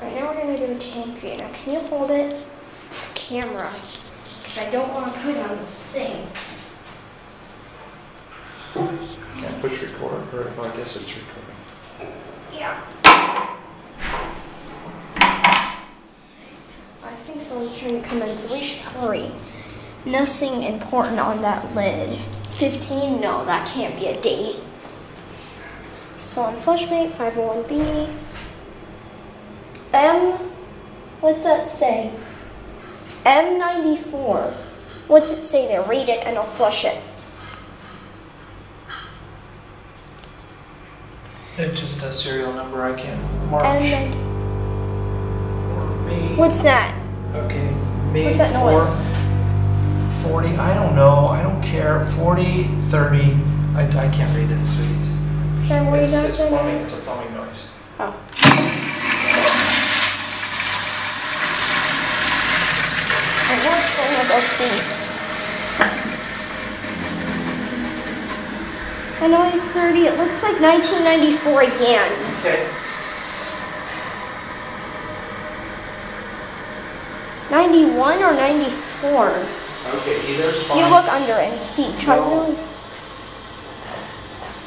Alright, now we're going to do a tank drain. Now, can you hold it? Camera. Because I don't want to put it on the sink. Can't push record, or I guess it's recording. Yeah. I think someone's trying to come in, so we should hurry. Nothing important on that lid. 15? No, that can't be a date. So on Fleshmate, 501B. What's that say? M94. What's it say there? Read it and I'll flush it. It's just a serial number I can mark. Or May. What's that? Okay, May What's that 4th. noise? 40, I don't know, I don't care. 40, 30, I can't read it, so these. Should I worry about It's that? plumbing, it's a plumbing noise. Oh. Alright, now it's going to go see. I know he's 30. It looks like 1994 again. Okay. 91 or 94? Okay, either's fine. You look under and see. No.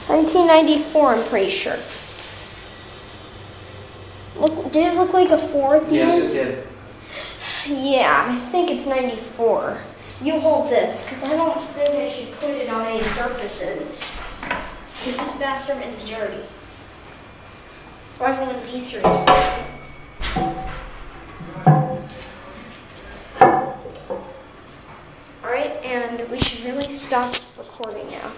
1994, I'm pretty sure. Look, did it look like a 4 at the Yes, end? it did. Yeah, I think it's 94. You hold this, because I don't think I should put it on any surfaces. Because this bathroom is dirty. 501B series. Alright, and we should really stop recording now.